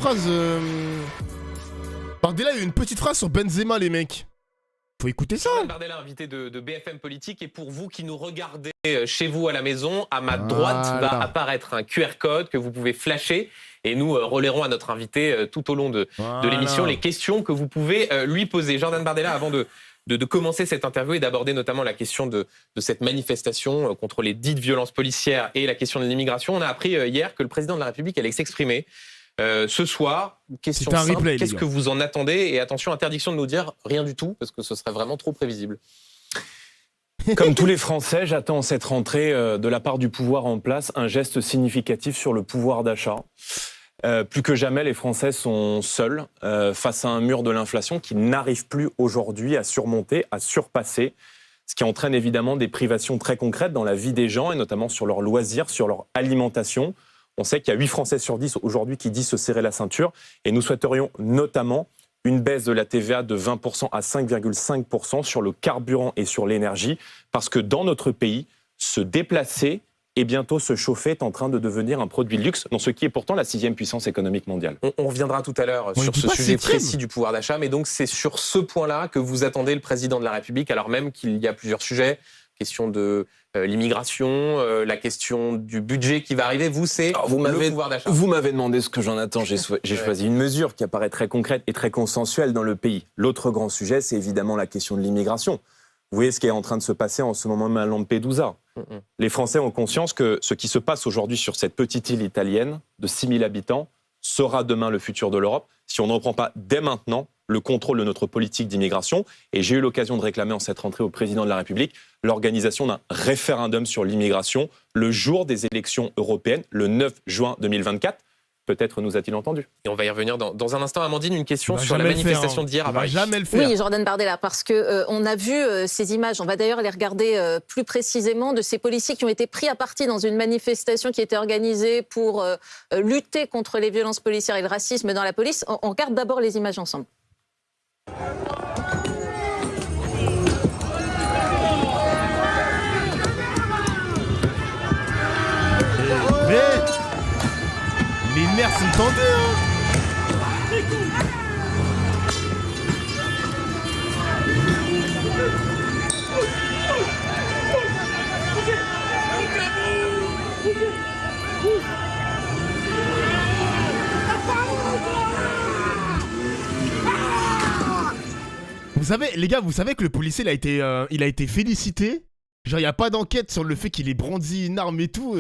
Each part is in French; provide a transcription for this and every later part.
phrase. Bardella a eu une petite phrase sur Benzema, les mecs. Faut écouter ça. Jordan Bardella, invité de BFM Politique. Et pour vous qui nous regardez chez vous à la maison, à ma droite va apparaître un QR code que vous pouvez flasher. Et nous relayerons à notre invité tout au long de l'émission les questions que vous pouvez lui poser. Jordan Bardella, avant de commencer cette interview et d'aborder notamment la question de cette manifestation contre les dites violences policières et la question de l'immigration, on a appris hier que le président de la République allait s'exprimer. Ce soir, question simple, replay, qu'est-ce que vous en attendez? Et attention, interdiction de nous dire rien du tout, parce que ce serait vraiment trop prévisible. Comme tous les Français, j'attends cette rentrée de la part du pouvoir en place un geste significatif sur le pouvoir d'achat. Plus que jamais, les Français sont seuls face à un mur de l'inflation qui n'arrive plus aujourd'hui à surmonter, à surpasser, ce qui entraîne évidemment des privations très concrètes dans la vie des gens, et notamment sur leurs loisirs, sur leur alimentation. On sait qu'il y a 8 Français sur 10 aujourd'hui qui disent se serrer la ceinture, et nous souhaiterions notamment une baisse de la TVA de 20% à 5,5% sur le carburant et sur l'énergie, parce que dans notre pays, se déplacer et bientôt se chauffer est en train de devenir un produit de luxe, dans ce qui est pourtant la 6e puissance économique mondiale. On reviendra tout à l'heure sur ce sujet précis du pouvoir d'achat, mais donc c'est sur ce point-là que vous attendez le président de la République, alors même qu'il y a plusieurs sujets, question de l'immigration, la question du budget qui va arriver, le pouvoir d'achat. Vous m'avez demandé ce que j'en attends, j'ai choisi une mesure qui apparaît très concrète et très consensuelle dans le pays. L'autre grand sujet, c'est évidemment la question de l'immigration. Vous voyez ce qui est en train de se passer en ce moment même à Lampedusa. Les Français ont conscience que ce qui se passe aujourd'hui sur cette petite île italienne de 6000 habitants sera demain le futur de l'Europe si on ne reprend pas dès maintenant le contrôle de notre politique d'immigration. Et j'ai eu l'occasion de réclamer en cette rentrée au président de la République l'organisation d'un référendum sur l'immigration le jour des élections européennes, le 9 juin 2024. Peut-être nous a-t-il entendu. Et on va y revenir dans un instant. Amandine, une question sur la manifestation d'hier à Paris. Jamais le faire. Oui, Jordan Bardella, parce que on a vu ces images, on va d'ailleurs les regarder plus précisément, de ces policiers qui ont été pris à partie dans une manifestation qui était organisée pour lutter contre les violences policières et le racisme dans la police. On regarde d'abord les images ensemble. Les nerfs sont tendus, hein. Vous savez, les gars, vous savez que le policier, il a été félicité. Genre, il n'y a pas d'enquête sur le fait qu'il ait brandi une arme et tout.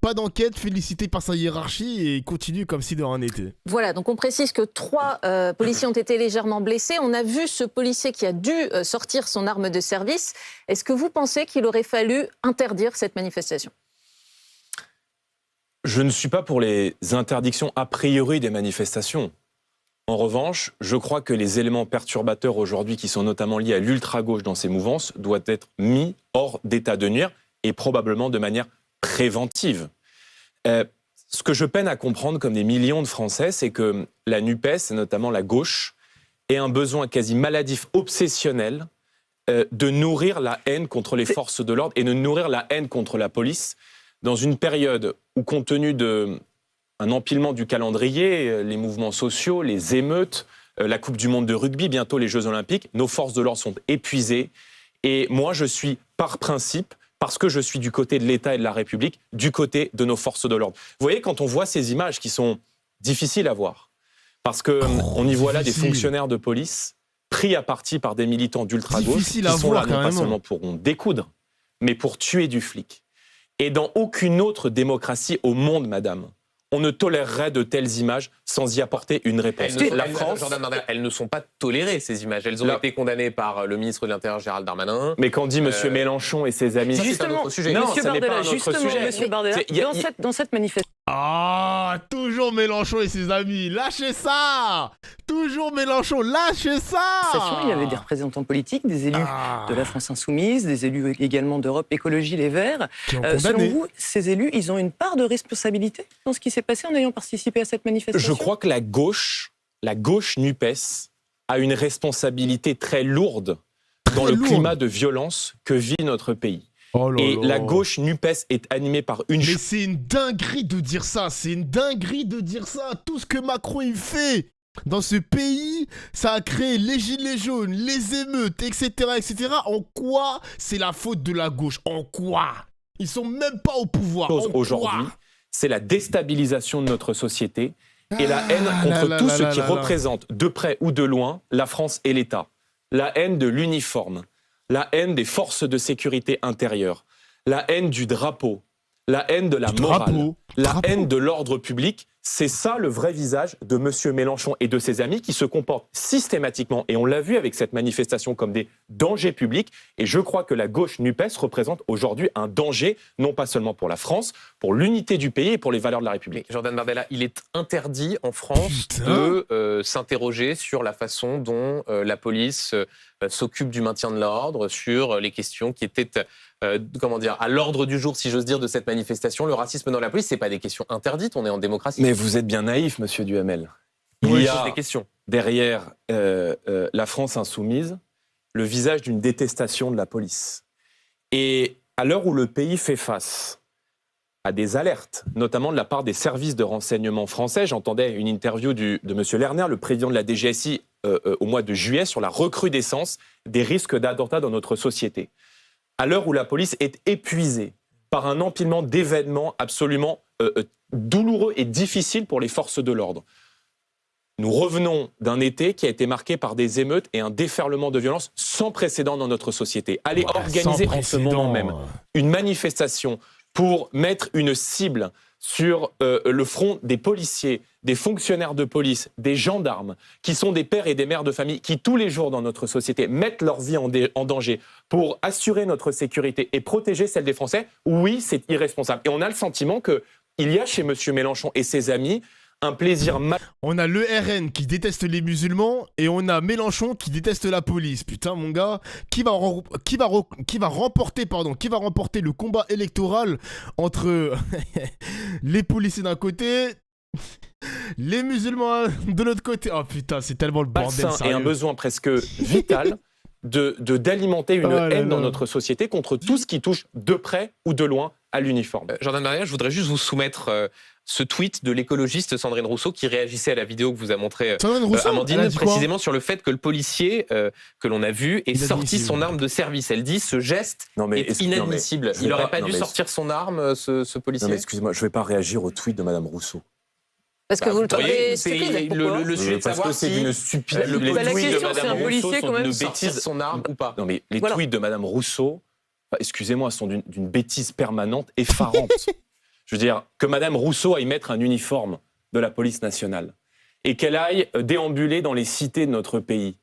Pas d'enquête, félicité par sa hiérarchie, et il continue comme si de rien n'était. Voilà, donc on précise que 3 policiers ont été légèrement blessés. On a vu ce policier qui a dû sortir son arme de service. Est-ce que vous pensez qu'il aurait fallu interdire cette manifestation ? Je ne suis pas pour les interdictions a priori des manifestations. En revanche, je crois que les éléments perturbateurs aujourd'hui, qui sont notamment liés à l'ultra-gauche dans ces mouvances, doivent être mis hors d'état de nuire et probablement de manière préventive. Ce que je peine à comprendre comme des millions de Français, c'est que la NUPES, et notamment la gauche, ait un besoin quasi maladif, obsessionnel, de nourrir la haine contre les forces de l'ordre et de nourrir la haine contre la police dans une période où, compte tenu un empilement du calendrier, les mouvements sociaux, les émeutes, la Coupe du Monde de rugby, bientôt les Jeux Olympiques, nos forces de l'ordre sont épuisées. Et moi, je suis par principe, parce que je suis du côté de l'État et de la République, du côté de nos forces de l'ordre. Vous voyez, quand on voit ces images qui sont difficiles à voir, parce qu'on y voit là des fonctionnaires de police pris à partie par des militants d'ultra-gauche qui sont là non pas seulement pour en découdre, mais pour tuer du flic. Et dans aucune autre démocratie au monde, madame, on ne tolérerait de telles images sans y apporter une réponse. La France, elles ne sont pas tolérées, ces images. Elles ont été condamnées par le ministre de l'Intérieur, Gérald Darmanin. Mais quand dit M. Mélenchon et ses amis... Justement, non, ce n'est pas un autre sujet. Monsieur Bardella, dans cette manifestation... Ah, toujours Mélenchon et ses amis. Lâchez ça. Toujours Mélenchon, lâchez ça. Il y avait des représentants politiques, des élus de la France Insoumise, des élus également d'Europe Écologie Les Verts. Selon vous, ces élus, ils ont une part de responsabilité dans ce qui s'est passé en ayant participé à cette manifestation ? Je crois que la gauche NUPES, a une responsabilité très lourde dans le climat de violence que vit notre pays. Et la gauche NUPES est animée par une... Mais c'est une dinguerie de dire ça, c'est une dinguerie de dire ça. Tout ce que Macron il fait dans ce pays, ça a créé les gilets jaunes, les émeutes, etc., etc. En quoi c'est la faute de la gauche? En quoi? Ils sont même pas au pouvoir. Aujourd'hui, c'est la déstabilisation de notre société et la haine contre tout ce qui représente, de près ou de loin, la France et l'État. La haine de l'uniforme, la haine des forces de sécurité intérieure, la haine du drapeau, la haine de la morale, la haine de l'ordre public. C'est ça le vrai visage de M. Mélenchon et de ses amis qui se comportent systématiquement, et on l'a vu avec cette manifestation, comme des dangers publics. Et je crois que la gauche NUPES représente aujourd'hui un danger, non pas seulement pour la France, pour l'unité du pays et pour les valeurs de la République. Jordan Bardella, il est interdit en France de s'interroger sur la façon dont la police s'occupe du maintien de l'ordre, sur les questions qui étaient à l'ordre du jour, si j'ose dire, de cette manifestation. Le racisme dans la police, c'est pas des questions interdites, on est en démocratie. Mais vous êtes bien naïf, monsieur Duhamel. Il y a derrière la France insoumise le visage d'une détestation de la police. Et à l'heure où le pays fait face à des alertes, notamment de la part des services de renseignement français, j'entendais une interview de M. Lerner, le président de la DGSI, au mois de juillet, sur la recrudescence des risques d'attentats dans notre société. À l'heure où la police est épuisée par un empilement d'événements absolument douloureux et difficiles pour les forces de l'ordre. Nous revenons d'un été qui a été marqué par des émeutes et un déferlement de violence sans précédent dans notre société. Allez organiser en ce moment même une manifestation pour mettre une cible sur le front des policiers, des fonctionnaires de police, des gendarmes, qui sont des pères et des mères de famille, qui tous les jours dans notre société mettent leur vie en danger pour assurer notre sécurité et protéger celle des Français, oui, c'est irresponsable. Et on a le sentiment qu'il y a chez M. Mélenchon et ses amis un plaisir... On a le RN qui déteste les musulmans et on a Mélenchon qui déteste la police. Putain, mon gars, qui va remporter le combat électoral entre les policiers d'un côté, les musulmans de l'autre côté? Oh putain, c'est tellement le bordel. Et un besoin presque vital d'alimenter une haine dans notre société contre tout ce qui touche de près ou de loin à l'uniforme. Jordan Bardella, je voudrais juste vous soumettre ce tweet de l'écologiste Sandrine Rousseau qui réagissait à la vidéo que vous a montrée Amandine, précisément sur le fait que le policier que l'on a vu ait sorti son arme de service. Elle dit ce geste est inadmissible. Il n'aurait pas dû sortir son arme, ce policier. Non mais excusez-moi, je ne vais pas réagir au tweet de Mme Rousseau. Parce que vous le trouvez stupide. Le sujet de savoir si une stupidité. Les tweets de Mme Rousseau sont d'une bêtise. Son arme ou pas. Non mais les tweets de Mme Rousseau, excusez-moi, sont d'une bêtise permanente, effarante. Je veux dire, que Mme Rousseau aille mettre un uniforme de la police nationale et qu'elle aille déambuler dans les cités de notre pays,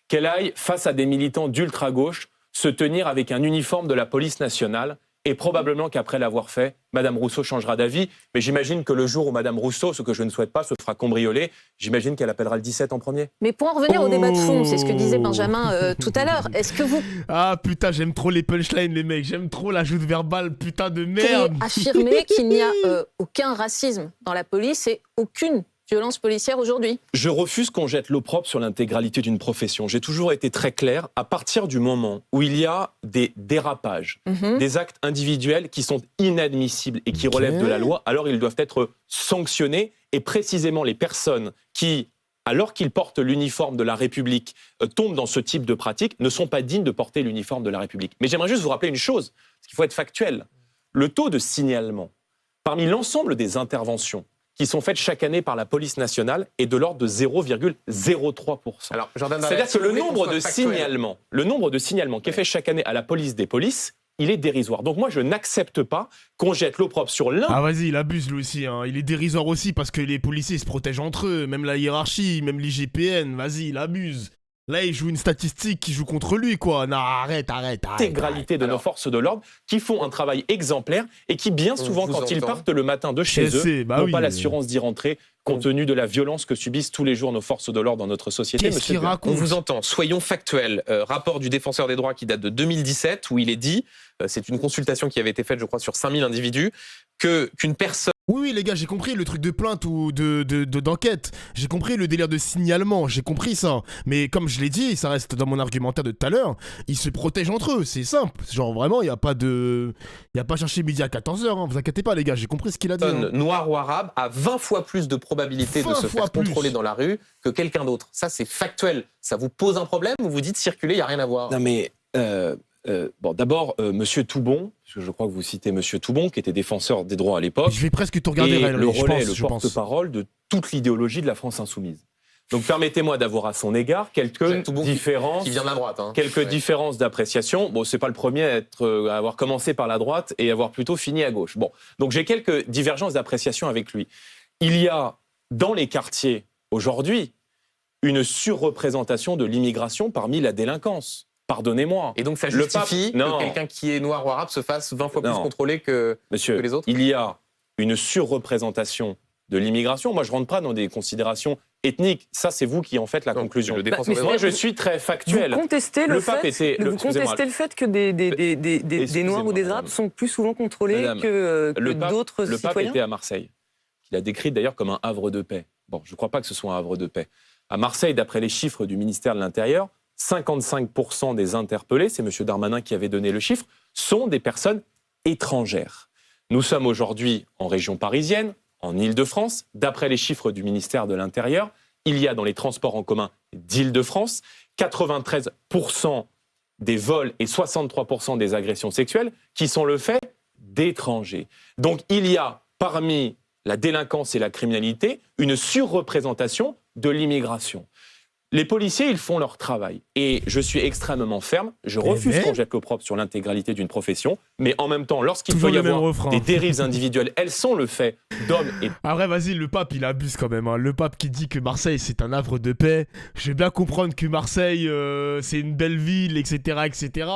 qu'elle aille, face à des militants d'ultra-gauche, se tenir avec un uniforme de la police nationale, et probablement qu'après l'avoir fait, Mme Rousseau changera d'avis. Mais j'imagine que le jour où Mme Rousseau, ce que je ne souhaite pas, se fera cambrioler, j'imagine qu'elle appellera le 17 en premier. Mais pour en revenir au débat de fond, c'est ce que disait Benjamin tout à l'heure, est-ce que vous... Ah putain, j'aime trop les punchlines les mecs, j'aime trop la joute verbale, putain de merde. Affirmer qu'il n'y a aucun racisme dans la police et aucune violence policière aujourd'hui. Je refuse qu'on jette l'opprobre sur l'intégralité d'une profession. J'ai toujours été très clair, à partir du moment où il y a des dérapages, des actes individuels qui sont inadmissibles et qui relèvent de la loi, alors ils doivent être sanctionnés, et précisément les personnes qui, alors qu'ils portent l'uniforme de la République, tombent dans ce type de pratique, ne sont pas dignes de porter l'uniforme de la République. Mais j'aimerais juste vous rappeler une chose, parce qu'il faut être factuel. Le taux de signalement, parmi l'ensemble des interventions qui sont faites chaque année par la police nationale est de l'ordre de 0,03%. C'est-à-dire que le nombre de signalements qui est fait chaque année à la police des polices, il est dérisoire. Donc moi, je n'accepte pas qu'on jette l'opprobre sur l'un. Ah vas-y, il abuse lui aussi. Hein. Il est dérisoire aussi parce que les policiers se protègent entre eux, même la hiérarchie, même l'IGPN. Vas-y, il abuse. Là, il joue une statistique qui joue contre lui, quoi. Non, arrête. L'intégralité de nos forces de l'ordre qui font un travail exemplaire et qui, bien souvent, quand ils partent le matin de chez eux, n'ont pas l'assurance d'y rentrer compte tenu de la violence que subissent tous les jours nos forces de l'ordre dans notre société. Qu'est-ce qu'il raconte ? On vous entend. Soyons factuels. Rapport du Défenseur des droits qui date de 2017 où il est dit, c'est une consultation qui avait été faite, je crois, sur 5000 individus, qu'une personne Oui, les gars, j'ai compris le truc de plainte ou d'enquête. J'ai compris le délire de signalement, j'ai compris ça. Mais comme je l'ai dit, ça reste dans mon argumentaire de tout à l'heure, ils se protègent entre eux, c'est simple. Genre vraiment, il n'y a pas à chercher midi à 14h, hein. Vous inquiétez pas les gars, j'ai compris ce qu'il a dit. Hein. Noir ou arabe a 20 fois plus de probabilité de se faire contrôler dans la rue que quelqu'un d'autre. Ça, c'est factuel. Ça vous pose un problème ou vous dites circuler, il n'y a rien à voir? Non mais... bon, d'abord, Monsieur Toubon, parce que je crois que vous citez Monsieur Toubon, qui était défenseur des droits à l'époque. Je vais presque tout regarder. Et le relais, le porte-parole de toute l'idéologie de la France insoumise. Donc permettez-moi d'avoir à son égard quelques différences, qui vient de la droite, hein. Différences d'appréciation. Bon, c'est pas le premier à avoir commencé par la droite et avoir plutôt fini à gauche. Bon, donc j'ai quelques divergences d'appréciation avec lui. Il y a dans les quartiers aujourd'hui une surreprésentation de l'immigration parmi la délinquance. Pardonnez-moi. Et donc ça justifie que quelqu'un qui est noir ou arabe se fasse 20 fois plus contrôler que les autres? Il y a une surreprésentation de l'immigration. Moi, je ne rentre pas dans des considérations ethniques. Ça, c'est vous qui en faites la conclusion. Moi, je suis très factuel. Vous contestez le fait que des Noirs ou des Arabes sont plus souvent contrôlés que d'autres citoyens? Le pape était à Marseille. Il a décrit d'ailleurs comme un havre de paix. Bon, je ne crois pas que ce soit un havre de paix. À Marseille, d'après les chiffres du ministère de l'Intérieur, 55% des interpellés, c'est M. Darmanin qui avait donné le chiffre, sont des personnes étrangères. Nous sommes aujourd'hui en région parisienne, en Île-de-France. D'après les chiffres du ministère de l'Intérieur, il y a dans les transports en commun d'Île-de-France 93% des vols et 63% des agressions sexuelles qui sont le fait d'étrangers. Donc il y a parmi la délinquance et la criminalité une surreprésentation de l'immigration. Les policiers, ils font leur travail. Et je suis extrêmement ferme. Je refuse qu'on jette l'opprobre sur l'intégralité d'une profession. Mais en même temps, lorsqu'il peut y avoir des dérives individuelles, elles sont le fait d'hommes et... Après, vas-y, le pape, il abuse quand même. Hein. Le pape qui dit que Marseille, c'est un havre de paix. Je vais bien comprendre que Marseille, c'est une belle ville, etc., etc.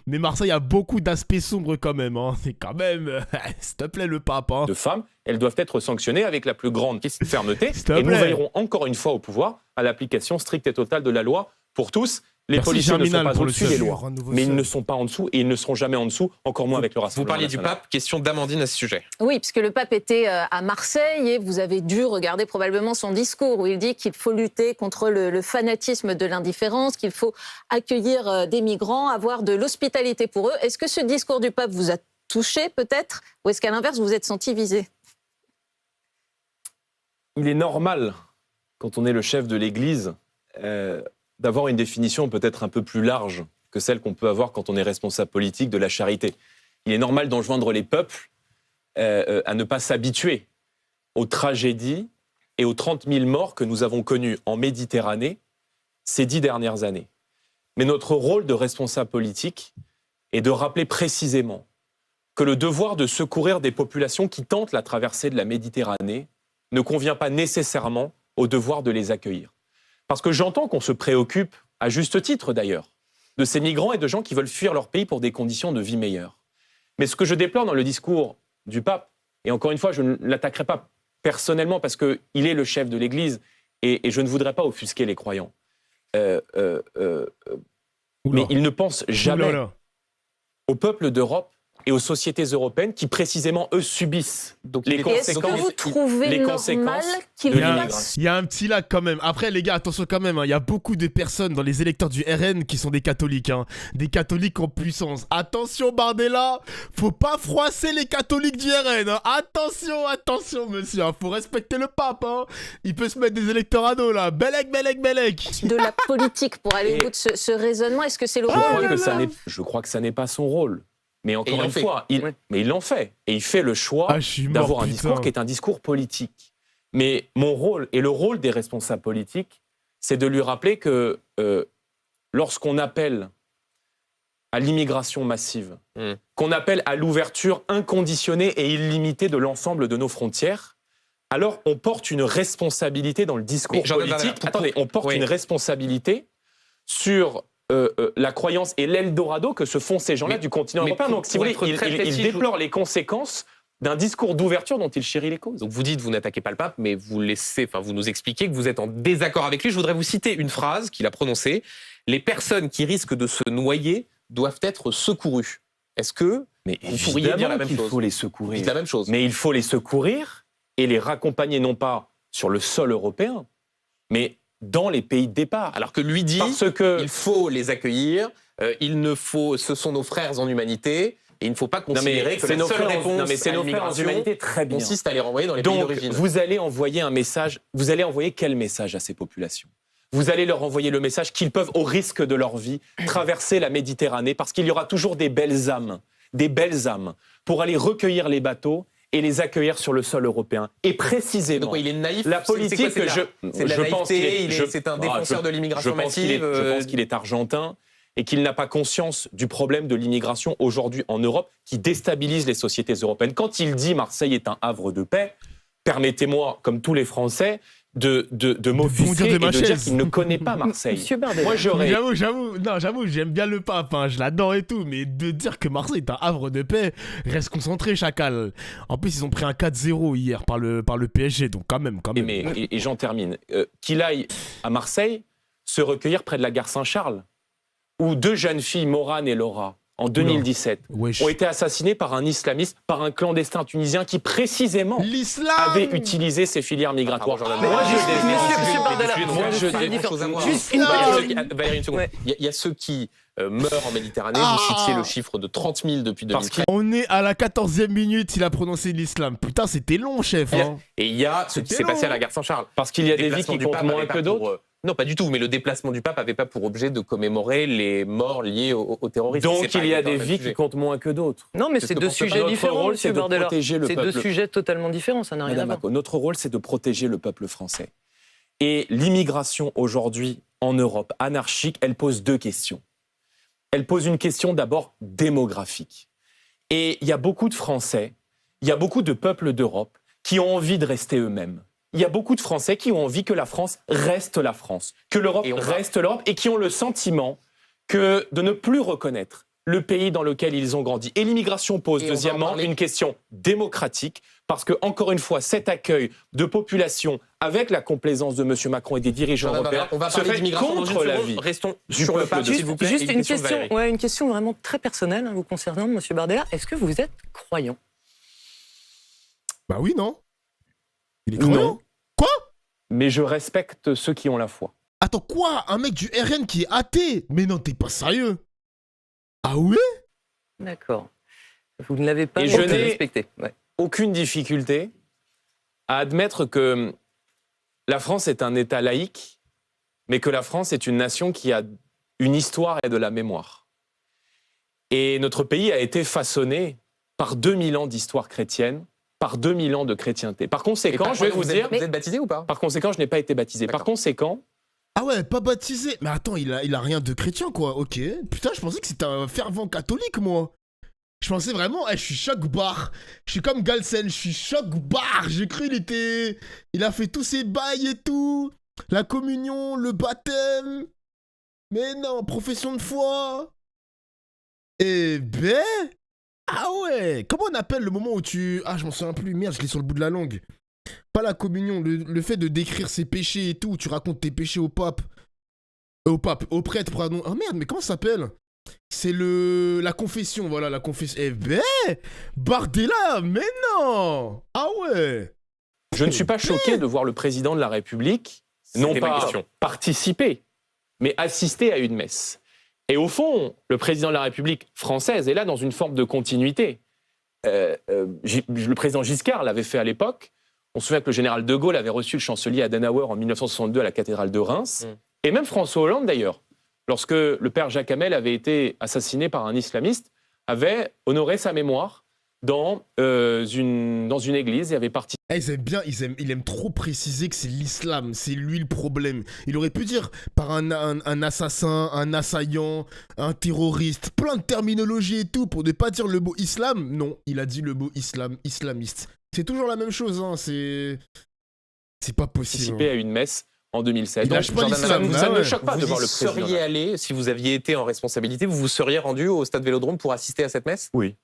Mais Marseille a beaucoup d'aspects sombres quand même. Hein. C'est quand même... S'il te plaît, le pape. Hein. De femmes, elles doivent être sanctionnées avec la plus grande fermeté. Et nous veillerons encore une fois au pouvoir à l'application stricte et totale de la loi pour tous. Les policiers ne sont pas au-dessus des lois, mais ils ne sont pas en dessous et ils ne seront jamais en dessous, encore moins avec le Rassemblement Vous parliez national. du pape, question d'Amandine à ce sujet. Oui, puisque le pape était à Marseille et vous avez dû regarder probablement son discours où il dit qu'il faut lutter contre le fanatisme de l'indifférence, qu'il faut accueillir des migrants, avoir de l'hospitalité pour eux. Est-ce que ce discours du pape vous a touché peut-être ou est-ce qu'à l'inverse vous vous êtes senti visé? Il est normal, quand on est le chef de l'Église, d'avoir une définition peut-être un peu plus large que celle qu'on peut avoir quand on est responsable politique de la charité. Il est normal d'enjoindre les peuples à ne pas s'habituer aux tragédies et aux 30 000 morts que nous avons connus en Méditerranée ces 10 dernières années. Mais notre rôle de responsable politique est de rappeler précisément que le devoir de secourir des populations qui tentent la traversée de la Méditerranée ne convient pas nécessairement au devoir de les accueillir. Parce que j'entends qu'on se préoccupe, à juste titre d'ailleurs, de ces migrants et de gens qui veulent fuir leur pays pour des conditions de vie meilleures. Mais ce que je déplore dans le discours du pape, et encore une fois, je ne l'attaquerai pas personnellement parce qu'il est le chef de l'Église et je ne voudrais pas offusquer les croyants. Mais il ne pense jamais au peuple d'Europe et aux sociétés européennes qui, précisément, eux, subissent les conséquences. Est-ce que vous trouvez normal qu'il il y a un petit lac quand même. Après, les gars, attention quand même. Il y a beaucoup de personnes dans les électeurs du RN qui sont des catholiques. Hein. Des catholiques en puissance. Attention, Bardella. Faut pas froisser les catholiques du RN. Hein. Attention, attention, monsieur. Faut respecter le pape. Hein. Il peut se mettre des électeurs à dos, là. Bellec, bellec, bellec. De la politique pour aller au bout de ce raisonnement. Est-ce que c'est le rôle Je crois que ça n'est pas son rôle. Mais encore une fois, il l'en fait. Et il fait le choix d'avoir un discours qui est un discours politique. Mais mon rôle, et le rôle des responsables politiques, c'est de lui rappeler que lorsqu'on appelle à l'immigration massive, qu'on appelle à l'ouverture inconditionnée et illimitée de l'ensemble de nos frontières, alors on porte une responsabilité dans le discours politique. Attendez, on porte une responsabilité sur... la croyance et l'Eldorado que se font ces gens-là du continent européen. Donc, si vous voulez, il déplore les conséquences d'un discours d'ouverture dont il chérit les causes. Donc, vous dites, vous n'attaquez pas le pape, mais vous nous expliquez que vous êtes en désaccord avec lui. Je voudrais vous citer une phrase qu'il a prononcée. Les personnes qui risquent de se noyer doivent être secourues. Est-ce que Mais vous pourriez dire la même chose. Il faut les secourir. Dites la même chose. Mais il faut les secourir et les raccompagner non pas sur le sol européen, mais dans les pays de départ. Alors que lui dit il faut les accueillir, ce sont nos frères en humanité, et il ne faut pas considérer que la seule réponse à l'immigration consiste à les renvoyer dans les pays d'origine. Donc, vous allez envoyer un message, vous allez envoyer quel message à ces populations ? Vous allez leur envoyer le message qu'ils peuvent, au risque de leur vie, traverser la Méditerranée, parce qu'il y aura toujours des belles âmes, pour aller recueillir les bateaux et les accueillir sur le sol européen. Et précisément, donc, il est naïf. La politique que c'est de la naïveté, c'est un défenseur de l'immigration massive. Je pense qu'il est argentin et qu'il n'a pas conscience du problème de l'immigration aujourd'hui en Europe qui déstabilise les sociétés européennes. Quand il dit Marseille est un havre de paix, permettez-moi, comme tous les Français, de m'offusquer et de dire qu'il ne connaît pas Marseille. Monsieur Bardella. Moi, J'avoue, j'aime bien le pape, hein, je l'adore et tout, mais de dire que Marseille est un havre de paix, reste concentré, chacal. En plus, ils ont pris un 4-0 hier par le PSG, donc quand même. Et j'en termine. Qu'il aille à Marseille se recueillir près de la gare Saint-Charles, où 2 jeunes filles, Morane et Laura, en 2017, ont été assassinées par un islamiste, par un clandestin tunisien qui précisément avait utilisé ces filières migratoires. Monsieur Bardella, Valérie, une seconde. Il y a ceux qui meurent en Méditerranée. Vous citiez le chiffre de 30 000 depuis 2013. On est à la 14e minute, il a prononcé l'islam. Putain, c'était long, chef. Hein. Et il y a ce qui s'est passé à la gare Saint-Charles. Parce qu'il y a des vies qui comptent moins que d'autres. Non, pas du tout, mais le déplacement du pape n'avait pas pour objet de commémorer les morts liés au terrorisme. Donc il y a des vies qui comptent moins que d'autres. Non, mais c'est 2 sujets différents, monsieur Bardella. C'est 2 sujets totalement différents, ça n'a rien à voir. Notre rôle, c'est de protéger le peuple français. Et l'immigration aujourd'hui en Europe, anarchique, elle pose 2 questions. Elle pose une question d'abord démographique. Et il y a beaucoup de Français, il y a beaucoup de peuples d'Europe qui ont envie de rester eux-mêmes. Il y a beaucoup de Français qui ont envie que la France reste la France, que l'Europe reste l'Europe, et qui ont le sentiment de ne plus reconnaître le pays dans lequel ils ont grandi. Et l'immigration pose, deuxièmement, une question démocratique, parce que, encore une fois, cet accueil de population avec la complaisance de M. Macron et des dirigeants européens se fait contre la vie. Restons sur le papier, s'il vous plaît. Juste une question vraiment très personnelle vous concernant, M. Bardella. Est-ce que vous êtes croyant ? Bah oui, non. Il est croyant. Non. Quoi ? Mais je respecte ceux qui ont la foi. Attends, quoi ? Un mec du RN qui est athée ? Mais non, t'es pas sérieux ? Ah ouais ? D'accord. Vous ne l'avez pas respecté. Aucune difficulté à admettre que la France est un État laïque, mais que la France est une nation qui a une histoire et de la mémoire. Et notre pays a été façonné par 2000 ans d'histoire chrétienne, par 2000 ans de chrétienté. Par conséquent, je vais vous dire... Vous êtes baptisé ou pas ? Par conséquent, je n'ai pas été baptisé. Par conséquent... Ah ouais, pas baptisé. Mais attends, il a rien de chrétien, quoi. Ok. Putain, je pensais que c'était un fervent catholique, moi. Je pensais vraiment, je suis choc bar. Je suis comme Galsen, je suis choc bar. J'ai cru il a fait tous ses bails et tout. La communion, le baptême. Mais non, profession de foi. Eh ben... Ah ouais. Comment on appelle le moment où tu... Ah, je m'en souviens plus. Merde, je l'ai sur le bout de la langue. Pas la communion, le fait de décrire ses péchés et tout. Tu racontes tes péchés au pape. Au prêtre, pardon. Oh merde, mais comment ça s'appelle ? C'est la confession, voilà, la confession. Eh ben, Bardella, mais non. Ah ouais. Je ne suis pas choqué de voir le président de la République, non pas participer, mais assister à une messe. Et au fond, le président de la République française est là dans une forme de continuité. Le président Giscard l'avait fait à l'époque. On se souvient que le général de Gaulle avait reçu le chancelier Adenauer en 1962 à la cathédrale de Reims. Et même François Hollande, d'ailleurs, lorsque le père Jacques Hamel avait été assassiné par un islamiste, avait honoré sa mémoire dans une église et avait participé. Il aime trop préciser que c'est l'islam, c'est lui le problème. Il aurait pu dire par un assassin, un assaillant, un terroriste, plein de terminologie et tout pour ne pas dire le mot islam. Non, il a dit le mot islamiste. C'est toujours la même chose, hein, c'est pas possible. Participé à une messe en 2007. Donc, ça ne choque pas de voir le président. Vous seriez allé, si vous aviez été en responsabilité, vous vous seriez rendu au stade Vélodrome pour assister à cette messe ? Oui.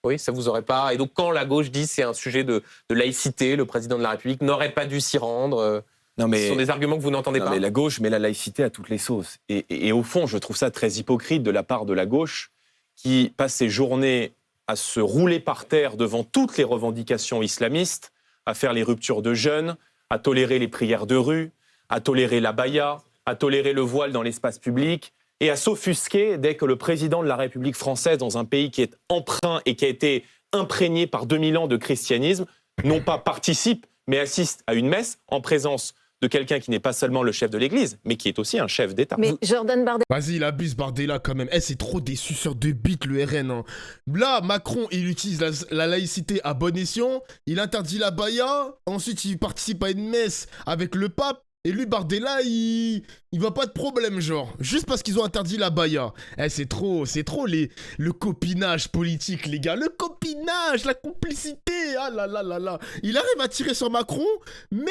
Oui, ça vous aurait pas... Et donc quand la gauche dit c'est un sujet de laïcité, le président de la République n'aurait pas dû s'y rendre... ce sont des arguments que vous n'entendez pas. Mais la gauche met la laïcité à toutes les sauces. Et au fond, je trouve ça très hypocrite de la part de la gauche qui passe ses journées à se rouler par terre devant toutes les revendications islamistes, à faire les ruptures de jeûne, à tolérer les prières de rue, à tolérer l'abaya, à tolérer le voile dans l'espace public et à s'offusquer dès que le président de la République française, dans un pays qui est emprunt et qui a été imprégné par 2000 ans de christianisme, non pas participe, mais assiste à une messe en présence de quelqu'un qui n'est pas seulement le chef de l'Église, mais qui est aussi un chef d'État. Mais Jordan Bardella... Vas-y, il abuse Bardella quand même. C'est trop des suceurs de bites, le RN. Hein. Là, Macron, il utilise la laïcité à bon escient, il interdit la baya, ensuite il participe à une messe avec le pape, et lui, Bardella, il voit pas de problème, genre. Juste parce qu'ils ont interdit la baya. C'est trop le copinage politique, les gars. Le copinage, la complicité. Ah là là là là. Il arrive à tirer sur Macron, mais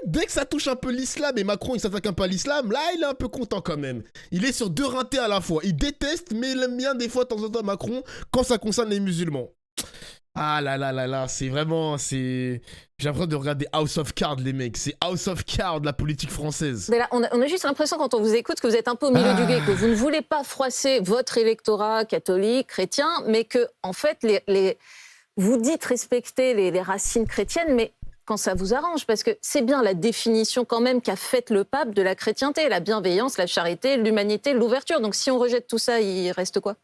dès que ça touche un peu l'islam, et Macron, il s'attaque un peu à l'islam, là, il est un peu content quand même. Il est sur 2 rintés à la fois. Il déteste, mais il aime bien des fois, de temps en temps, Macron, quand ça concerne les musulmans. Ah là là là là, c'est vraiment, j'ai l'impression de regarder House of Cards, les mecs. C'est House of Cards, la politique française. Mais là, on a juste l'impression, quand on vous écoute, que vous êtes un peu au milieu du gué, que vous ne voulez pas froisser votre électorat catholique, chrétien, mais que, en fait, vous dites respecter les racines chrétiennes, mais quand ça vous arrange, parce que c'est bien la définition quand même qu'a faite le pape de la chrétienté, la bienveillance, la charité, l'humanité, l'ouverture. Donc si on rejette tout ça, il reste quoi?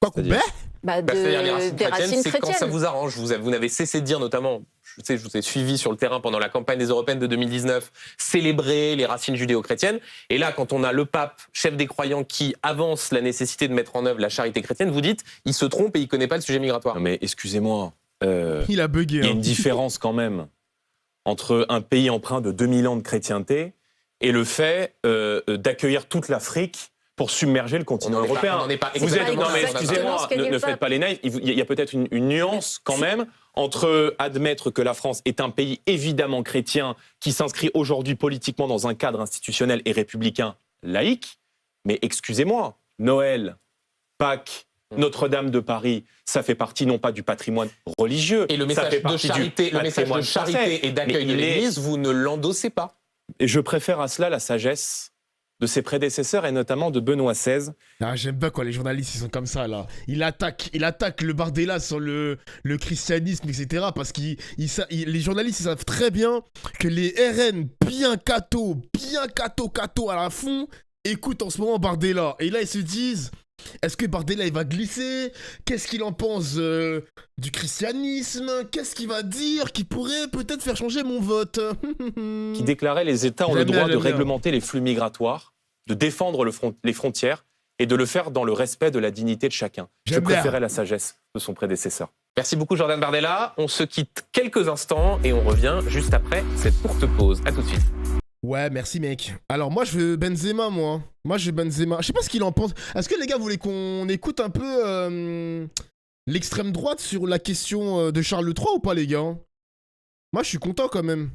C'est-à-dire les racines chrétiennes, c'est quand ça vous arrange. Vous n'avez cessé de dire, notamment, je vous ai suivi sur le terrain pendant la campagne des Européennes de 2019, célébrer les racines judéo-chrétiennes. Et là, quand on a le pape, chef des croyants, qui avance la nécessité de mettre en œuvre la charité chrétienne, vous dites, il se trompe et il ne connaît pas le sujet migratoire. Non mais excusez-moi, il a bugué. Il y a une différence quand même entre un pays empreint de 2000 ans de chrétienté et le fait d'accueillir toute l'Afrique pour submerger le continent européen. Vous êtes, non mais excusez-moi, ne faites pas les naïfs. Il y a peut-être une nuance quand même entre admettre que la France est un pays évidemment chrétien qui s'inscrit aujourd'hui politiquement dans un cadre institutionnel et républicain laïque, mais excusez-moi, Noël, Pâques, Notre-Dame de Paris, ça fait partie non pas du patrimoine religieux, et le message de charité, et d'accueil de l'Église, vous ne l'endossez pas. Et je préfère à cela la sagesse de ses prédécesseurs et notamment de Benoît XVI. Ah, j'aime pas quand les journalistes ils sont comme ça là. Il attaque le Bardella sur le christianisme, etc. Parce que les journalistes ils savent très bien que les RN bien catho à la fond écoutent en ce moment Bardella. Et là ils se disent, est-ce que Bardella il va glisser? Qu'est-ce qu'il en pense du christianisme? Qu'est-ce qu'il va dire qui pourrait peut-être faire changer mon vote? Qui déclarait les États ont le droit de réglementer les flux migratoires, de défendre les frontières et de le faire dans le respect de la dignité de chacun. Je préférais la sagesse de son prédécesseur. Merci beaucoup Jordan Bardella. On se quitte quelques instants et on revient juste après cette courte pause. À tout de suite. Ouais, merci mec. Alors moi je veux Benzema, moi. Moi je veux Benzema. Je sais pas ce qu'il en pense. Est-ce que les gars, vous voulez qu'on écoute un peu l'extrême droite sur la question de Charles III ou pas, les gars? Moi je suis content quand même.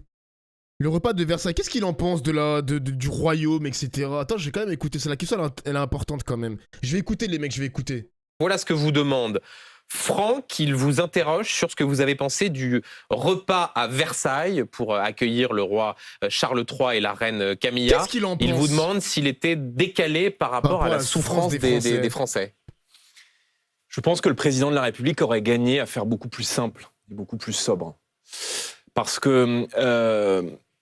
Le repas de Versailles, qu'est-ce qu'il en pense du royaume, etc. Attends, j'ai quand même écouté. C'est la question, elle est importante quand même. Je vais écouter les mecs, je vais écouter. Voilà ce que vous demande Franck. Il vous interroge sur ce que vous avez pensé du repas à Versailles pour accueillir le roi Charles III et la reine Camilla. Qu'est-ce qu'il en pense? Il vous demande s'il était décalé par rapport à la souffrance des Français. Je pense que le président de la République aurait gagné à faire beaucoup plus simple et beaucoup plus sobre. Parce que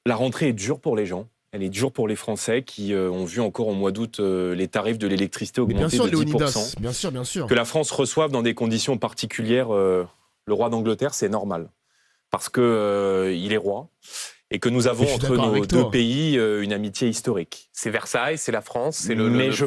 la rentrée est dure pour les gens. Elle est dure pour les Français qui ont vu encore au mois d'août les tarifs de l'électricité augmenter de 10%. Bien sûr, bien sûr. Que la France reçoive dans des conditions particulières le roi d'Angleterre, c'est normal. Parce qu'il est roi et que nous avons entre nos deux pays une amitié historique. C'est Versailles, c'est la France, c'est le mais je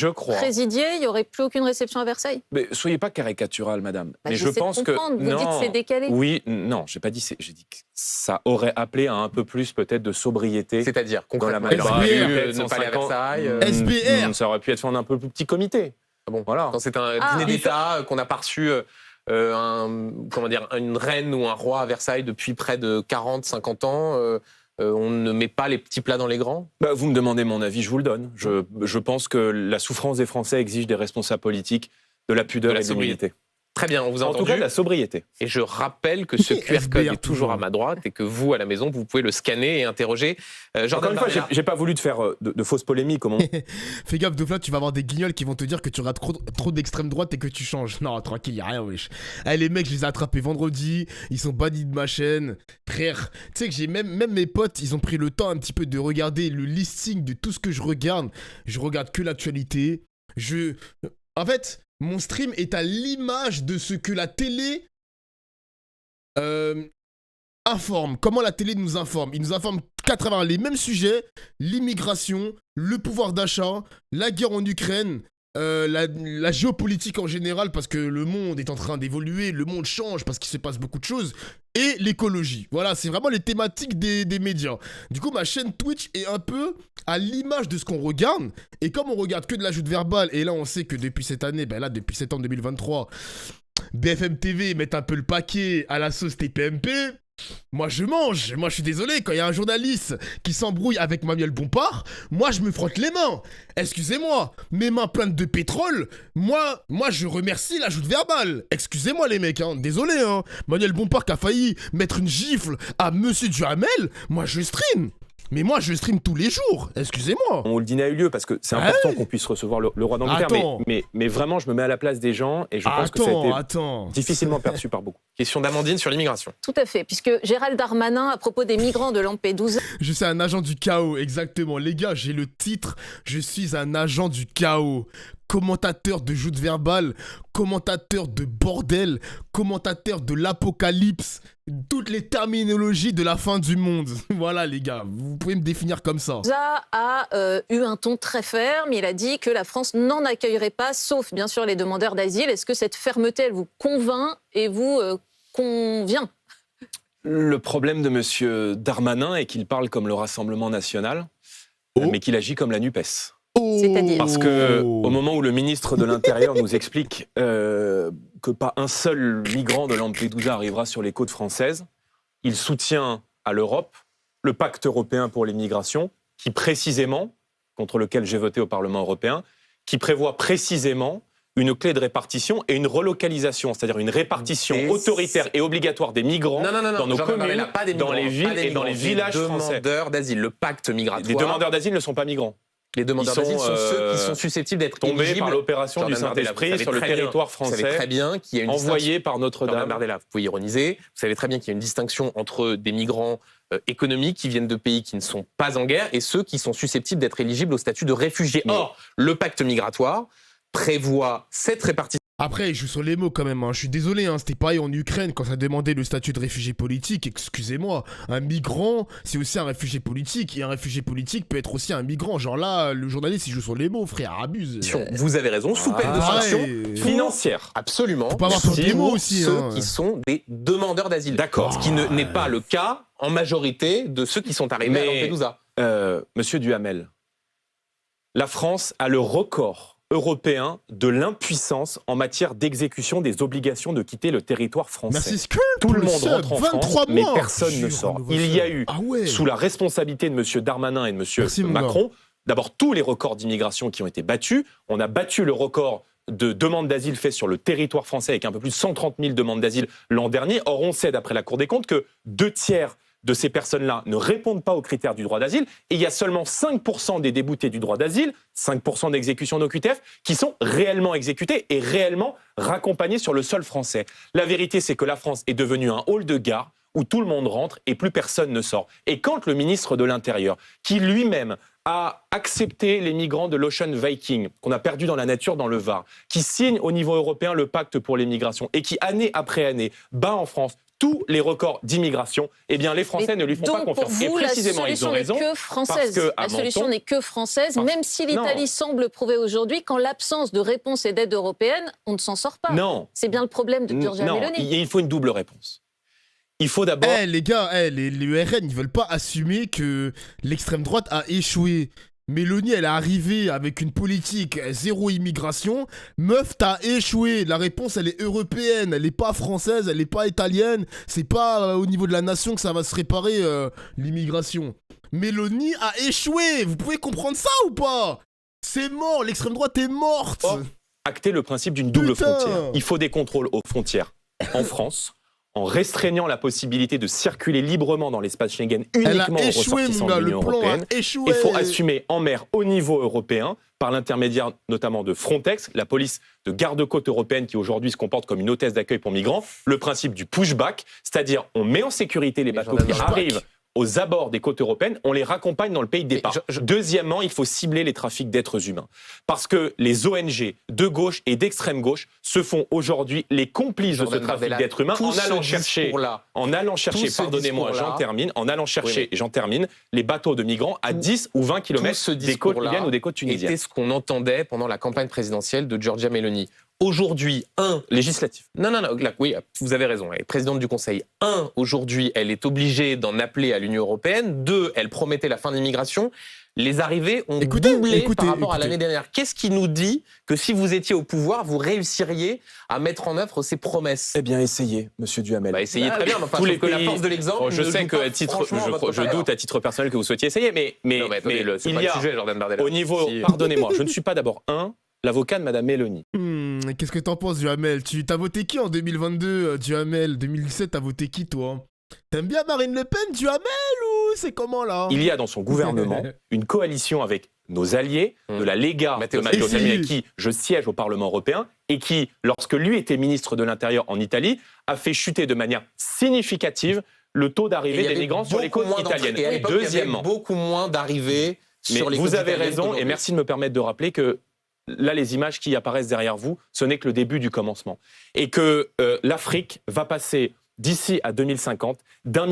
crois. Présidier, il n'y aurait plus aucune réception à Versailles. Mais soyez pas caricatural, madame. Mais je pense que vous dites que c'est décalé. Oui, non, j'ai pas dit. J'ai dit que ça aurait appelé à un peu plus peut-être de sobriété. C'est-à-dire concrètement, ne pas aller à Versailles. SBR. Ça aurait pu être fait en un peu plus petit comité. Bon, voilà. Quand c'est un dîner d'État qu'on n'a pas reçu. Une reine ou un roi à Versailles depuis près de 40-50 ans, on ne met pas les petits plats dans les grands? Vous me demandez mon avis, je vous le donne. Je pense que la souffrance des Français exige des responsables politiques, de la pudeur et de l'humilité. Très bien, on vous a En entendu. tout cas, de la sobriété. Et je rappelle que ce QR code est toujours à ma droite et que vous, à la maison, vous pouvez le scanner et interroger Jordan Encore une fois, j'ai pas voulu te faire de fausses polémiques au moment. Fais gaffe, de là, tu vas avoir des guignols qui vont te dire que tu regardes trop d'extrême droite et que tu changes. Non, tranquille, y'a rien, wesh. Allez, les mecs, je les ai attrapés vendredi, ils sont bannis de ma chaîne. Frère, tu sais que j'ai même mes potes, ils ont pris le temps un petit peu de regarder le listing de tout ce que je regarde. Je regarde que l'actualité. En fait, mon stream est à l'image de ce que la télé informe. Comment la télé nous informe? Il nous informe qu'à travers les mêmes sujets, l'immigration, le pouvoir d'achat, la guerre en Ukraine, la géopolitique en général, parce que le monde est en train d'évoluer, le monde change parce qu'il se passe beaucoup de choses, et l'écologie. Voilà, c'est vraiment les thématiques des médias. Du coup, ma chaîne Twitch est un peu à l'image de ce qu'on regarde, et comme on regarde que de l'ajout verbal, et là on sait que depuis cette année, depuis septembre 2023, BFM TV met un peu le paquet à la sauce TPMP. Moi je suis désolé, quand il y a un journaliste qui s'embrouille avec Manuel Bompard, moi je me frotte les mains. Excusez-moi, mes mains pleines de pétrole, moi je remercie l'ajout verbal. Excusez-moi les mecs, hein, désolé hein. Manuel Bompard qui a failli mettre une gifle à Monsieur Duhamel, moi je stream. Mais moi, je stream tous les jours, excusez-moi. Le dîner a eu lieu parce que c'est important qu'on puisse recevoir le roi d'Angleterre. Mais vraiment, je me mets à la place des gens et je pense que ça a été difficilement perçu par beaucoup. Question d'Amandine sur l'immigration. Tout à fait, puisque Gérald Darmanin, à propos des migrants de Lampedusa... Je suis un agent du chaos, exactement. Les gars, j'ai le titre, je suis un agent du chaos. Commentateur de joutes verbales, commentateur de bordel, commentateur de l'apocalypse, toutes les terminologies de la fin du monde. Voilà les gars, vous pouvez me définir comme ça. A eu un ton très ferme, il a dit que la France n'en accueillerait pas, sauf bien sûr les demandeurs d'asile. Est-ce que cette fermeté, elle vous convainc et vous convient? Le problème de M. Darmanin est qu'il parle comme le Rassemblement national, mais qu'il agit comme la NUPES. C'est-à-dire Parce que au moment où le ministre de l'Intérieur nous explique que pas un seul migrant de Lampedusa arrivera sur les côtes françaises, il soutient à l'Europe le pacte européen pour les migrations, qui précisément, contre lequel j'ai voté au Parlement européen, qui prévoit précisément une clé de répartition et une relocalisation, c'est-à-dire une répartition autoritaire et obligatoire des migrants dans nos communes, dans les villes et dans les villages français. Les demandeurs d'asile, le pacte migratoire. Les demandeurs d'asile ne sont pas migrants. Les demandeurs d'asile sont ceux qui sont susceptibles d'être tombés par l'opération du Saint-Esprit sur le territoire français. Vous savez très bien qu'il y a une envoyé par Notre-Dame. Bardella, vous pouvez ironiser. Vous savez très bien qu'il y a une distinction entre des migrants économiques qui viennent de pays qui ne sont pas en guerre et ceux qui sont susceptibles d'être éligibles au statut de réfugiés. Or, le pacte migratoire prévoit cette répartition. Après, il joue sur les mots quand même, hein. Je suis désolé, hein. C'était pareil en Ukraine quand ça demandait le statut de réfugié politique, excusez-moi. Un migrant, c'est aussi un réfugié politique, et un réfugié politique peut être aussi un migrant. Genre là, le journaliste, il joue sur les mots, frère, abuse. Vous avez raison, sous peine de sanctions financières. Absolument. Faut pas avoir sur les mots aussi. Ceux qui sont des demandeurs d'asile. D'accord. Ce qui n'est pas le cas, en majorité, de ceux qui sont arrivés à Lampedusa. Monsieur Duhamel, la France a le record européen de l'impuissance en matière d'exécution des obligations de quitter le territoire français. Merci Skull. Tout le monde rentre en France, mais personne ne sort. Il y a eu, ouais, sous la responsabilité de M. Darmanin et de M. Macron, d'abord tous les records d'immigration qui ont été battus. On a battu le record de demandes d'asile fait sur le territoire français avec un peu plus de 130 000 demandes d'asile l'an dernier. Or, on sait, d'après la Cour des comptes, que 2/3 de ces personnes-là ne répondent pas aux critères du droit d'asile, et il y a seulement 5% des déboutés du droit d'asile, 5% d'exécution d'OQTF, qui sont réellement exécutés et réellement raccompagnés sur le sol français. La vérité, c'est que la France est devenue un hall de gare où tout le monde rentre et plus personne ne sort. Et quand le ministre de l'Intérieur, qui lui-même a accepté les migrants de l'Ocean Viking, qu'on a perdu dans la nature dans le Var, qui signe au niveau européen le pacte pour les migrations et qui, année après année, bat en France tous les records d'immigration, eh bien les Français ne lui font pas confiance. Donc pour vous, et précisément, ils ont raison, la solution n'est que française, même si l'Italie semble prouver aujourd'hui qu'en l'absence de réponse et d'aide européenne, on ne s'en sort pas. Non. C'est bien le problème de Giorgia Meloni. Il faut une double réponse. Il faut d'abord... les gars, les RN, ils veulent pas assumer que l'extrême droite a échoué. Mélanie, elle est arrivée avec une politique zéro immigration. Meuf, t'as échoué. La réponse, elle est européenne. Elle est pas française, elle est pas italienne. C'est pas au niveau de la nation que ça va se réparer, l'immigration. Mélanie a échoué. Vous pouvez comprendre ça ou pas? C'est mort. L'extrême droite est morte. acté le principe d'une double Putain. frontière. Il faut des contrôles aux frontières en France, en restreignant la possibilité de circuler librement dans l'espace Schengen Elle a uniquement aux échoué, mon ressortissants gars, de le l'Union plan européenne. a échoué. Il faut assumer en mer au niveau européen, par l'intermédiaire notamment de Frontex, la police de garde-côte européenne qui aujourd'hui se comporte comme une hôtesse d'accueil pour migrants, le principe du pushback, c'est-à-dire on met en sécurité les bateaux qui arrivent aux abords des côtes européennes, on les raccompagne dans le pays de départ. Deuxièmement, il faut cibler les trafics d'êtres humains. Parce que les ONG de gauche et d'extrême gauche se font aujourd'hui les complices de ce trafic d'êtres humains en allant chercher, pardonnez-moi, en allant chercher, et j'en termine, les bateaux de migrants à 10 ou 20 km des côtes libyennes ou des côtes tunisiennes. C'était ce qu'on entendait pendant la campagne présidentielle de Giorgia Meloni. Aujourd'hui, législatif. Non, oui, vous avez raison, elle est présidente du Conseil. Aujourd'hui, elle est obligée d'en appeler à l'Union européenne. 2, elle promettait la fin de l'immigration. Les arrivées ont doublé par rapport à l'année dernière. Qu'est-ce qui nous dit que si vous étiez au pouvoir, vous réussiriez à mettre en œuvre ces promesses? Eh bien, essayez, monsieur Duhamel. Essayez très bien, mais enfin, que la force de l'exemple. Je sais que je doute à titre personnel que vous souhaitiez essayer, mais il y a, Jordan Bardella. Au niveau, pardonnez-moi, je ne suis pas d'abord l'avocat de Madame Meloni. Qu'est-ce que t'en penses, Duhamel? T'as voté qui en 2022, Duhamel? 2017, t'as voté qui, toi? T'aimes bien Marine Le Pen, Duhamel, ou c'est comment, là? Il y a dans son gouvernement une coalition avec nos alliés de la Lega de Matteo Salvini, avec qui je siège au Parlement européen, et qui, lorsque lui était ministre de l'Intérieur en Italie, a fait chuter de manière significative le taux d'arrivée des migrants sur les côtes italiennes. Et deuxièmement, il y avait beaucoup moins d'arrivées sur les côtes italiennes. Vous avez raison, et merci de me permettre de rappeler que là, les images qui apparaissent derrière vous, ce n'est que le début du commencement. Et que l'Afrique va passer, d'ici à 2050, d'1,2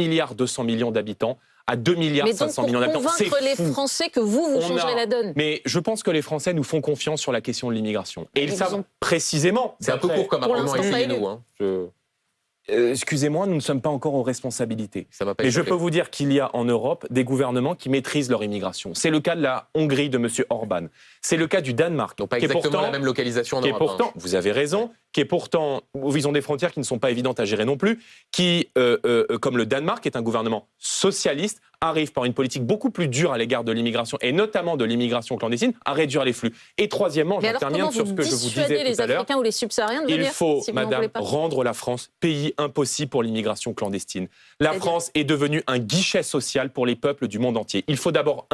milliard d'habitants à 2,5 milliards d'habitants. C'est pour convaincre les Français que vous changerez la donne. Mais je pense que les Français nous font confiance sur la question de l'immigration. Et ils savent précisément... C'est un peu court comme argument, essayez-nous. Excusez-moi, nous ne sommes pas encore aux responsabilités. Mais je peux vous dire qu'il y a en Europe des gouvernements qui maîtrisent leur immigration. C'est le cas de la Hongrie de M. Orban. C'est le cas du Danemark. Donc pas exactement la même localisation en Europe. Vous avez raison, qui est pourtant, ils ont des frontières qui ne sont pas évidentes à gérer non plus, qui, comme le Danemark, est un gouvernement socialiste, arrive par une politique beaucoup plus dure à l'égard de l'immigration, et notamment de l'immigration clandestine, à réduire les flux. Et troisièmement, je termine sur ce que je vous disais tout à l'heure. Ou les subsahariens de venir, il faut, si madame, rendre la France pays impossible pour l'immigration clandestine. La France est devenue un guichet social pour les peuples du monde entier. Il faut d'abord,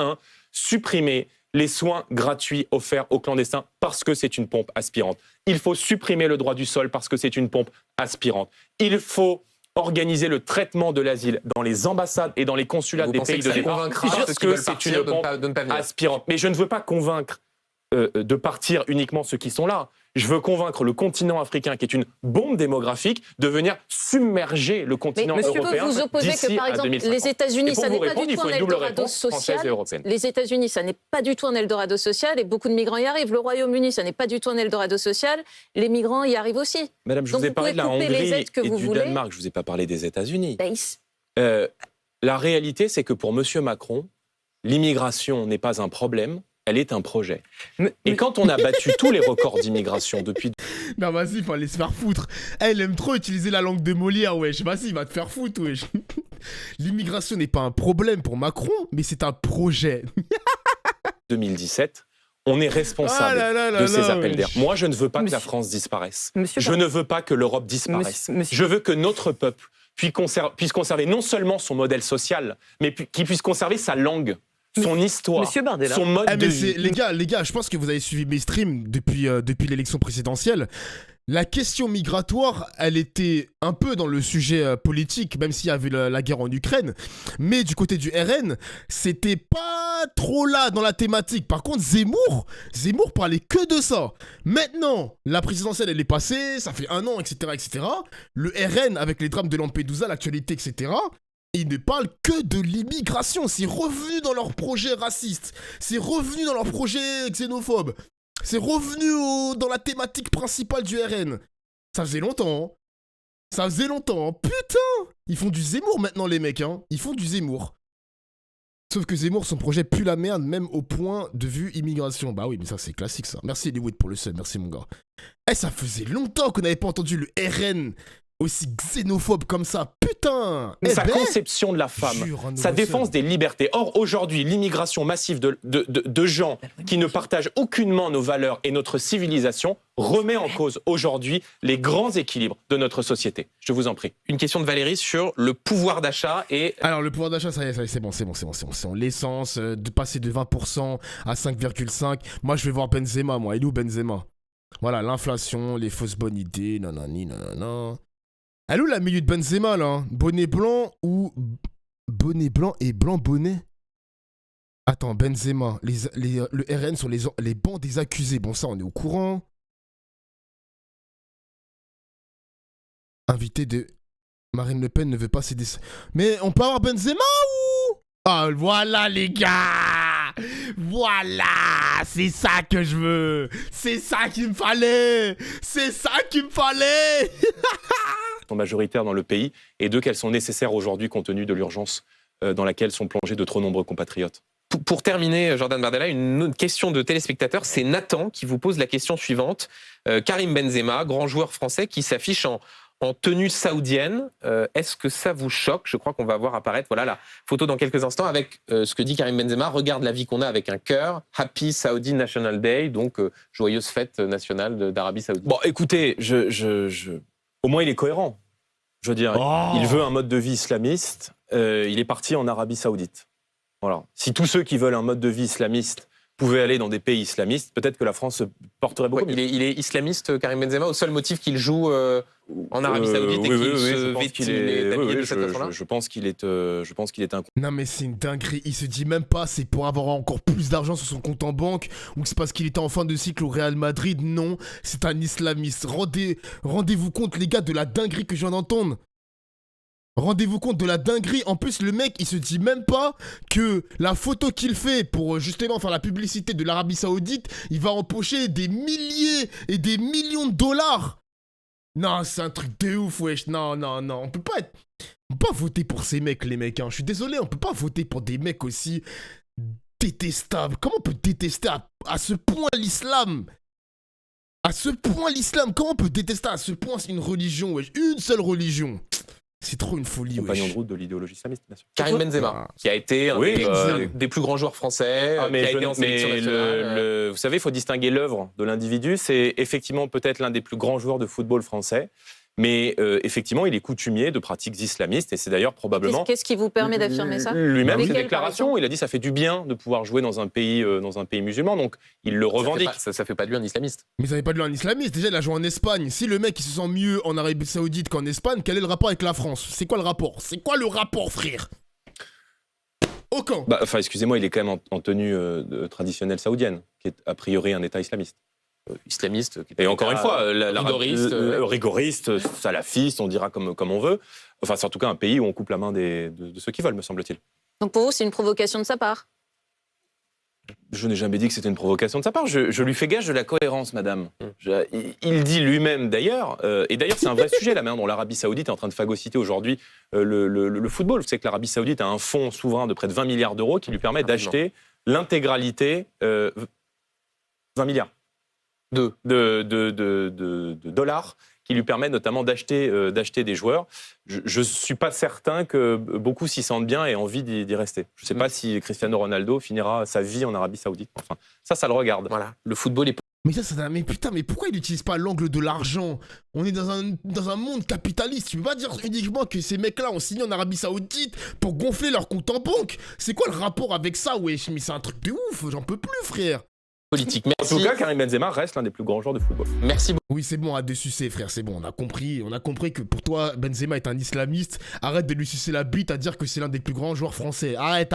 supprimer les soins gratuits offerts aux clandestins parce que c'est une pompe aspirante. Il faut supprimer le droit du sol parce que c'est une pompe aspirante. Il faut organiser le traitement de l'asile dans les ambassades et dans les consulats des pays de départ parce que c'est une pompe aspirante. Mais je ne veux pas convaincre de partir uniquement ceux qui sont là. Je veux convaincre le continent africain, qui est une bombe démographique, de venir submerger le continent européen. Vous opposez que, par exemple, les États-Unis, ça n'est pas du tout un Eldorado social. Les États-Unis, ça n'est pas du tout un Eldorado social, et beaucoup de migrants y arrivent. Le Royaume-Uni, ça n'est pas du tout un Eldorado social. Les migrants y arrivent aussi. Madame, je vous ai parlé de la Hongrie et du Danemark. Je ne vous ai pas parlé des États-Unis. La réalité, c'est que pour M. Macron, l'immigration n'est pas un problème. Elle est un projet. Et quand on a battu tous les records d'immigration depuis... Non, vas-y, fallait se faire foutre. Elle aime trop utiliser la langue de Molière, wesh. Vas-y, va te faire foutre, wesh. L'immigration n'est pas un problème pour Macron, mais c'est un projet. 2017, on est responsable de ces appels d'air. Moi, je ne veux pas que la France disparaisse. Je ne veux pas que l'Europe disparaisse. Je veux que notre peuple puisse conserver non seulement son modèle social, mais qu'il puisse conserver sa langue. Son histoire, son mode de vie. Les gars, je pense que vous avez suivi mes streams depuis l'élection présidentielle. La question migratoire, elle était un peu dans le sujet politique, même s'il y avait la guerre en Ukraine. Mais du côté du RN, c'était pas trop là dans la thématique. Par contre, Zemmour parlait que de ça. Maintenant, la présidentielle, elle est passée, ça fait 1 an, etc., etc. Le RN, avec les drames de Lampedusa, l'actualité, etc., ils ne parlent que de l'immigration. C'est revenu dans leur projet raciste. C'est revenu dans leur projet xénophobe. C'est revenu dans la thématique principale du RN. Ça faisait longtemps. Ça faisait longtemps. Putain! Ils font du Zemmour maintenant, les mecs. Hein. Ils font du Zemmour. Sauf que Zemmour, son projet pue la merde, même au point de vue immigration. Bah oui, mais ça, c'est classique, ça. Merci, Hollywood, pour le seul. Merci, mon gars. Ça faisait longtemps qu'on n'avait pas entendu le RN aussi xénophobe comme ça, putain. Sa conception de la femme, sa défense des libertés. Or, aujourd'hui, l'immigration massive de gens qui ne partagent aucunement nos valeurs et notre civilisation remet en cause aujourd'hui les grands équilibres de notre société. Je vous en prie. Une question de Valérie sur le pouvoir d'achat et... Alors, le pouvoir d'achat, ça y est, c'est bon. L'essence, de passer de 20% à 5,5%. Moi, je vais voir Benzema, moi. Il est où Benzema? Voilà, l'inflation, les fausses bonnes idées, nanana. Elle est où la milieu de Benzema, là? Bonnet blanc ou... Bonnet blanc et blanc bonnet? Attends, Benzema. Le RN sur les bancs des accusés. Bon, ça, on est au courant. Invité de... Marine Le Pen ne veut pas céder... Mais on peut avoir Benzema ou... Ah, voilà, les gars! Voilà! C'est ça que je veux! C'est ça qu'il me fallait! C'est ça qu'il me fallait! Sont majoritaires dans le pays, et deux, qu'elles sont nécessaires aujourd'hui compte tenu de l'urgence dans laquelle sont plongés de trop nombreux compatriotes. Pour terminer, Jordan Bardella, une autre question de téléspectateur, c'est Nathan qui vous pose la question suivante. Karim Benzema, grand joueur français qui s'affiche en tenue saoudienne, est-ce que ça vous choque? Je crois qu'on va voir apparaître la photo dans quelques instants avec ce que dit Karim Benzema. Regarde la vie qu'on a avec un cœur. Happy Saudi National Day, donc joyeuse fête nationale d'Arabie Saoudite. Bon, écoutez, au moins il est cohérent. Je veux dire, il veut un mode de vie islamiste. Il est parti en Arabie Saoudite. Voilà. Si tous ceux qui veulent un mode de vie islamiste pouvaient aller dans des pays islamistes, peut-être que la France se porterait beaucoup mieux. Il est islamiste, Karim Benzema, au seul motif qu'il joue en Arabie Saoudite et qu'il se vêtit de cette façon-là. Je pense qu'il est un... Non mais c'est une dinguerie, il se dit même pas c'est pour avoir encore plus d'argent sur son compte en banque ou que c'est parce qu'il était en fin de cycle au Real Madrid. Non, c'est un islamiste. Rendez-vous compte les gars de la dinguerie que je viens d'entendre. Rendez-vous compte de la dinguerie. En plus, le mec, il se dit même pas que la photo qu'il fait pour justement faire la publicité de l'Arabie Saoudite, il va empocher des milliers et des millions de dollars. Non, c'est un truc de ouf, wesh. Non. On peut pas voter pour ces mecs, les mecs. Hein. Je suis désolé, on peut pas voter pour des mecs aussi détestables. Comment on peut détester à ce point l'islam? À ce point l'islam, comment on peut détester à ce point une religion, wesh? Une seule religion. C'est trop une folie, compagnon de route de l'idéologie islamiste, bien sûr. Karim Benzema, qui a été un des plus grands joueurs français, qui a été en sélection nationale. Vous savez, il faut distinguer l'œuvre de l'individu. C'est effectivement peut-être l'un des plus grands joueurs de football français. Mais effectivement, il est coutumier de pratiques islamistes et c'est d'ailleurs probablement... Qu'est-ce qui vous permet d'affirmer ça? Lui-même, ses déclarations. Il a dit que ça fait du bien de pouvoir jouer dans un pays musulman, donc il le revendique. Ça fait pas de lui un islamiste. Mais ça fait pas de lui un islamiste. Déjà, il a joué en Espagne. Si le mec il se sent mieux en Arabie Saoudite qu'en Espagne, quel est le rapport avec la France? C'est quoi le rapport? C'est quoi le rapport, frère? Aucun. Enfin, excusez-moi, il est quand même en tenue traditionnelle saoudienne, qui est a priori un État islamiste. Islamiste. Et encore une fois, rigoriste, salafiste, on dira comme on veut. Enfin, c'est en tout cas un pays où on coupe la main de ceux qui veulent, me semble-t-il. Donc pour vous, c'est une provocation de sa part? Je n'ai jamais dit que c'était une provocation de sa part. Je lui fais gage de la cohérence, madame. Il dit lui-même d'ailleurs, et d'ailleurs c'est un vrai sujet, la manière dont l'Arabie Saoudite est en train de phagocyter aujourd'hui le football. Vous savez que l'Arabie Saoudite a un fonds souverain de près de 20 milliards d'euros qui lui permet d'acheter l'intégralité, 20 milliards. De dollars qui lui permet notamment d'acheter des joueurs. Je ne suis pas certain que beaucoup s'y sentent bien et aient envie d'y rester. Je ne sais pas si Cristiano Ronaldo finira sa vie en Arabie Saoudite. Enfin, ça le regarde. Voilà, le football est... Mais putain, mais pourquoi il n'utilise pas l'angle de l'argent? On est dans un monde capitaliste. Tu peux pas dire uniquement que ces mecs-là ont signé en Arabie Saoudite pour gonfler leur compte en banque. C'est quoi le rapport avec ça, wesh? Mais c'est un truc de ouf, j'en peux plus, frère. Politique. Merci. En tout cas, Karim Benzema reste l'un des plus grands joueurs de football. Merci beaucoup. Oui, c'est bon, arrête de sucer, frère, c'est bon, on a compris que pour toi, Benzema est un islamiste. Arrête de lui sucer la bite à dire que c'est l'un des plus grands joueurs français. Arrête.